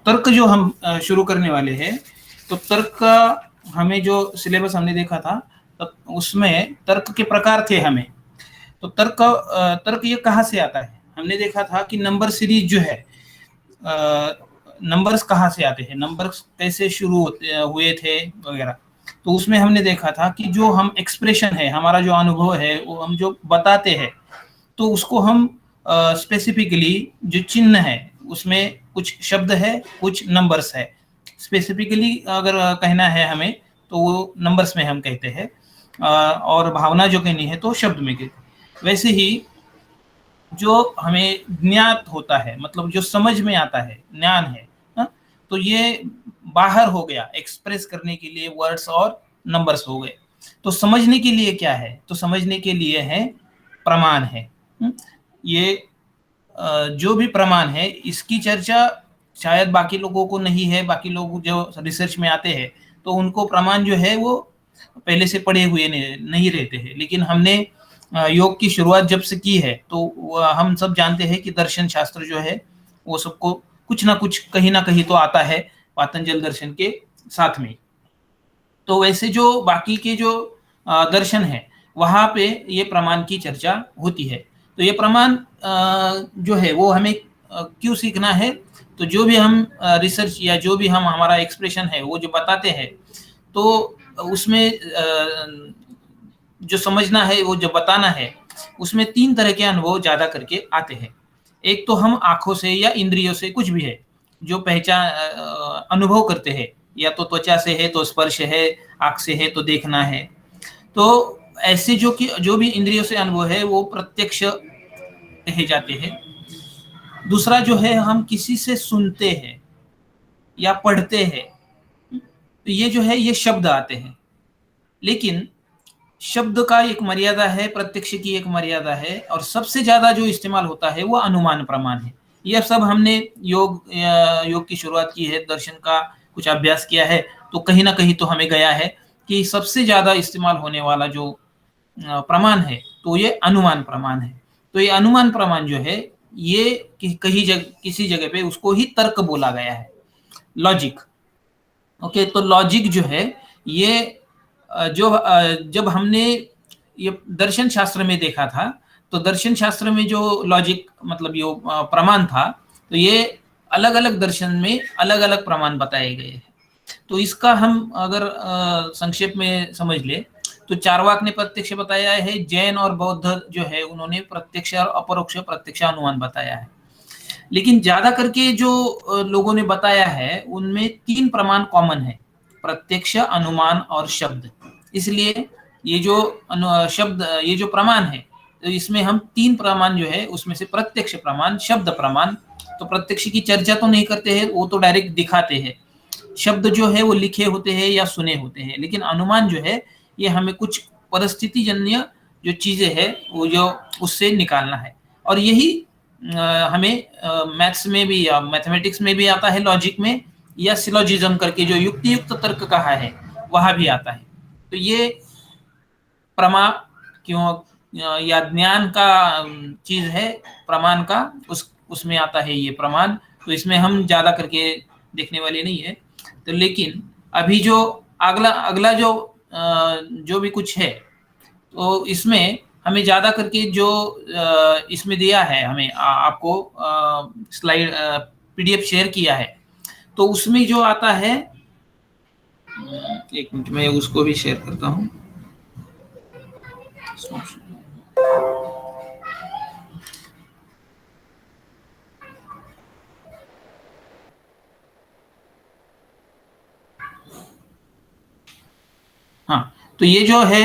तर्क जो हम शुरू करने वाले हैं, तो तर्क का हमें जो सिलेबस हमने देखा था, तो उसमें तर्क के प्रकार थे हमें। तो तर्क ये कहाँ से आता है? हमने देखा था कि नंबर सीरीज जो है, नंबर्स कहाँ से आते हैं, नंबर्स कैसे शुरू हुए थे वगैरह। तो उसमें हमने देखा था कि जो हम एक्सप्रेशन है, हमारा जो अनुभव है, वो हम जो बताते हैं, तो उसको हम स्पेसिफिकली जो चिन्ह है उसमें कुछ शब्द है, कुछ नंबर्स है। स्पेसिफिकली अगर कहना है हमें तो वो नंबर्स में हम कहते हैं, और भावना जो कहनी है तो शब्द में कहते हैं। वैसे ही जो हमें ज्ञात होता है, मतलब जो समझ में आता है, ज्ञान है, तो ये बाहर हो गया, एक्सप्रेस करने के लिए वर्ड्स और नंबर्स हो गए। तो समझने के लिए क्या है? तो समझने के लिए है प्रमाण है। ये जो भी प्रमाण है, इसकी चर्चा शायद बाकी लोगों को नहीं है। बाकी लोग जो रिसर्च में आते हैं तो उनको प्रमाण जो है वो पहले से पढ़े हुए नहीं रहते हैं। लेकिन हमने योग की शुरुआत जब से की है, तो हम सब जानते हैं कि दर्शन शास्त्र जो है वो सबको कुछ ना कुछ कहीं ना कहीं तो आता है पातंजल दर्शन के साथ में। तो वैसे जो बाकी के जो दर्शन है, वहां पे ये प्रमाण की चर्चा होती है। तो ये प्रमाण जो है वो हमें क्यों सीखना है? तो जो भी हम रिसर्च या जो भी हम हमारा एक्सप्रेशन है वो जो बताते हैं, तो उसमें जो समझना है, वो जो बताना है, उसमें 3 तरह के अनुभव ज्यादा करके आते हैं। एक तो हम आंखों से या इंद्रियों से, कुछ भी है जो पहचान अनुभव करते हैं, या तो त्वचा से है तो स्पर्श है, आंख से है तो देखना है। तो ऐसे जो भी इंद्रियों से अनुभव है वो प्रत्यक्ष कहे जाते हैं। दूसरा जो है, हम किसी से सुनते हैं या पढ़ते हैं, तो ये जो है ये शब्द आते हैं। लेकिन शब्द का एक मर्यादा है, प्रत्यक्ष की एक मर्यादा है, और सबसे ज्यादा जो इस्तेमाल होता है वो अनुमान प्रमाण है। यह सब हमने योग की शुरुआत की है, दर्शन का कुछ अभ्यास किया है, तो कहीं ना कहीं तो हमें गया है कि सबसे ज्यादा इस्तेमाल होने वाला जो प्रमाण है तो ये अनुमान प्रमाण है। तो ये अनुमान प्रमाण जो है, ये किसी जगह पे उसको ही तर्क बोला गया है, लॉजिक। ओके, तो लॉजिक जो है ये जब हमने ये दर्शन शास्त्र में देखा था, तो दर्शन शास्त्र में जो लॉजिक मतलब ये प्रमाण था, तो ये अलग अलग दर्शन में अलग अलग प्रमाण बताए गए हैं। तो इसका हम अगर संक्षेप में समझ ले, तो चारवाक ने प्रत्यक्ष बताया है, जैन और बौद्ध जो है उन्होंने प्रत्यक्ष और अपरोक्ष प्रत्यक्ष अनुमान बताया है। लेकिन ज्यादा करके जो लोगों ने बताया है उनमें 3 प्रमाण कॉमन है, प्रत्यक्ष, अनुमान और शब्द। इसलिए ये जो शब्द, ये जो प्रमाण है, तो इसमें हम 3 प्रमाण जो है उसमें से प्रत्यक्ष प्रमाण, शब्द प्रमाण, तो प्रत्यक्ष की चर्चा तो नहीं करते हैं, वो तो डायरेक्ट दिखाते हैं। शब्द जो है वो लिखे होते हैं या सुने होते हैं। लेकिन अनुमान जो है ये हमें कुछ परिस्थिति जन्य जो चीजें है वो जो उससे निकालना है। और यही हमें मैथ्स में भी या मैथमेटिक्स में भी आता है, लॉजिक में, या सिलोजिज्म करके जो युक्ति युक्त तर्क कहा है वहां भी आता है। तो ये प्रमा क्यों या ज्ञान का चीज है प्रमाण का, उसमें आता है ये प्रमाण। तो इसमें हम ज्यादा करके देखने वाले नहीं है। तो लेकिन अभी जो अगला अगला जो भी कुछ है, तो इसमें हमें ज्यादा करके जो इसमें दिया है, हमें आपको स्लाइड पीडीएफ शेयर किया है, तो उसमें जो आता है, एक मिनट में उसको भी शेयर करता हूं। हाँ, तो ये जो है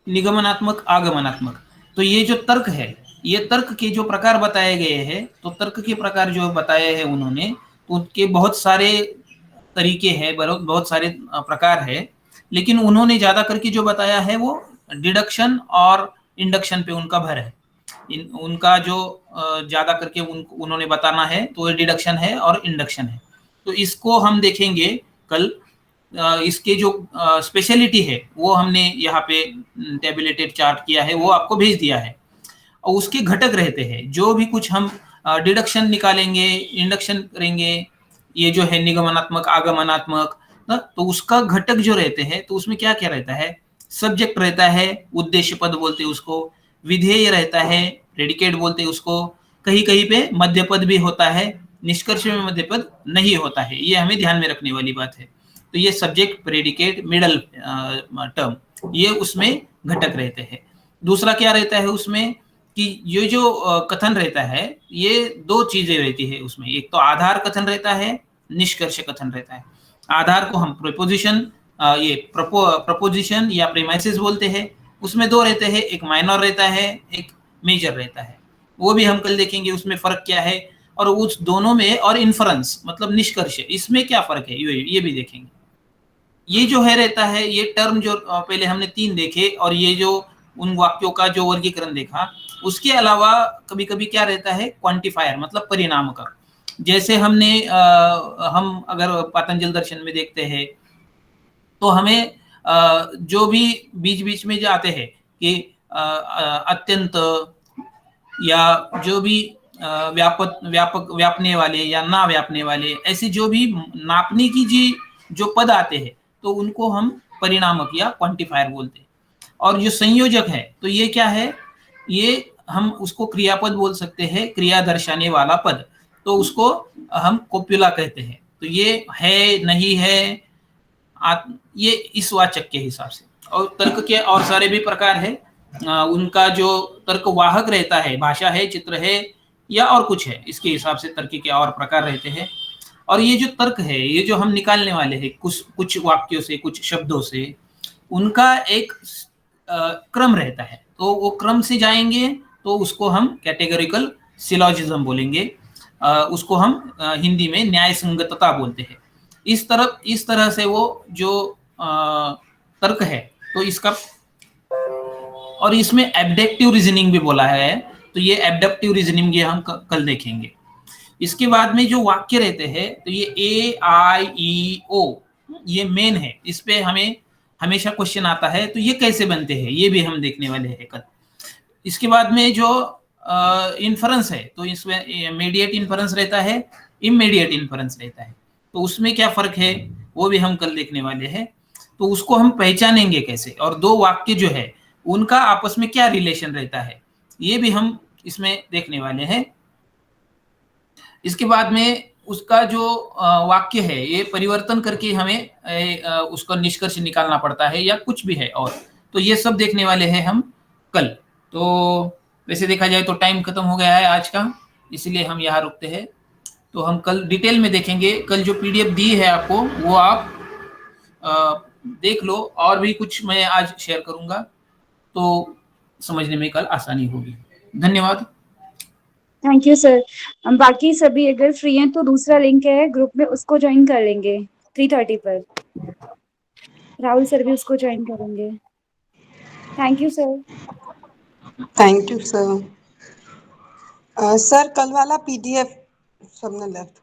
निगमनात्मक, आगमनात्मक, तो ये जो तर्क है, ये तर्क के जो प्रकार बताए गए हैं, तो तर्क के प्रकार जो बताए हैं उन्होंने, तो उनके बहुत सारे तरीके हैं, बहुत सारे प्रकार है। लेकिन उन्होंने ज्यादा करके जो बताया है वो डिडक्शन और इंडक्शन पे उनका भर है। उनका जो ज्यादा करके उन्होंने बताना है तो ये डिडक्शन है और इंडक्शन है। तो इसको हम देखेंगे कल। इसके जो स्पेशलिटी है वो हमने यहाँ पे टेबुलेटेड चार्ट किया है, वो आपको भेज दिया है। और उसके घटक रहते हैं, जो भी कुछ हम डिडक्शन निकालेंगे, इंडक्शन करेंगे, ये जो है निगमनात्मक आगमनात्मक ना, तो उसका घटक जो रहते हैं, तो उसमें क्या क्या रहता है, सब्जेक्ट रहता है, उद्देश्य पद बोलते हैं उसको, विधेय रहता है, प्रेडिकेट बोलते हैं उसको, कहीं कहीं पे मध्य पद भी होता है, निष्कर्ष में मध्य पद नहीं होता है, ये हमें ध्यान में रखने वाली बात है। तो ये सब्जेक्ट, प्रेडिकेट, मिडल टर्म, ये उसमें घटक रहते हैं। दूसरा क्या रहता है उसमें कि ये जो कथन रहता है, ये दो चीजें रहती है उसमें, एक तो आधार कथन रहता है, निष्कर्ष कथन रहता है। आधार को हम प्रोपोजिशन, ये प्रपोजिशन या प्रीमाइसेस बोलते हैं, उसमें दो रहते हैं, एक माइनर रहता है, एक मेजर रहता है, वो भी हम कल देखेंगे उसमें फर्क क्या है, और उस दोनों में, और इन्फरेंस मतलब निष्कर्ष, इसमें क्या फर्क है ये भी देखेंगे। ये जो है रहता है, ये टर्म जो पहले हमने 3 देखे, और ये जो उन वाक्यों का जो वर्गीकरण देखा, उसके अलावा कभी कभी क्या रहता है, क्वांटिफायर मतलब परिणाम का। जैसे हम अगर पतंजल दर्शन में देखते हैं, तो हमें जो भी बीच बीच में जो आते हैं कि अत्यंत, या जो भी व्यापने वाले या ना व्यापने वाले, ऐसे जो भी नापने की जी जो पद आते हैं, तो उनको हम परिणामक या क्वांटिफायर बोलते हैं। और जो संयोजक है, तो ये क्या है, ये हम उसको क्रियापद बोल सकते हैं, क्रिया दर्शाने वाला पद, तो उसको हम कोप्युला कहते हैं। तो ये है, नहीं है, ये इस वाचक के हिसाब से। और तर्क के और सारे भी प्रकार है, उनका जो तर्क वाहक रहता है, भाषा है, चित्र है, या और कुछ है, इसके हिसाब से तर्क के और प्रकार रहते हैं। और ये जो तर्क है, ये जो हम निकालने वाले हैं कुछ कुछ वाक्यों से, कुछ शब्दों से, उनका एक क्रम रहता है, तो वो क्रम से जाएंगे तो उसको हम कैटेगोरिकल सिलॉजिज्म बोलेंगे, उसको हम हिंदी में न्याय संगतता बोलते हैं। इस तरह से वो जो तर्क है, तो इसका, और इसमें एब्डक्टिव रीजनिंग भी बोला है, तो ये एब्डक्टिव रीजनिंग ये हम कल देखेंगे। इसके बाद में जो वाक्य रहते हैं, तो ये ए आई ई ओ, ये मेन है, इस पे हमें हमेशा क्वेश्चन आता है, तो ये कैसे बनते हैं, ये भी हम देखने वाले हैं कल। इसके बाद में जो इन्फरेंस है, तो इसमें मीडिएट इन्फरेंस रहता है, इमीडिएट इन्फरेंस रहता है, तो उसमें क्या फर्क है, वो भी हम कल देखने वाले हैं। तो उसको हम पहचानेंगे कैसे, और दो वाक्य जो है उनका आपस में क्या रिलेशन रहता है, ये भी हम इसमें देखने वाले हैं। इसके बाद में उसका जो वाक्य है, ये परिवर्तन करके हमें उसका निष्कर्ष निकालना पड़ता है, या कुछ भी है और, तो ये सब देखने वाले हैं हम कल। तो वैसे देखा जाए तो टाइम खत्म हो गया है आज का, इसलिए हम यहाँ रुकते हैं। तो हम कल डिटेल में देखेंगे, कल जो पीडीएफ दी है आपको, वो आप देख लो, और भी कुछ मैं आज शेयर करूंगा, तो समझने में कल आसानी होगी। धन्यवाद। Thank you sir. हम बाकी सभी अगर फ्री हैं तो दूसरा लिंक है ग्रुप में, उसको ज्वाइन कर लेंगे 3:30 पर। राहुल सर भी उसको ज्वाइन करेंगे। Thank you sir. Thank you sir. Sir कल वाला पीडीएफ सबने लेफ्ट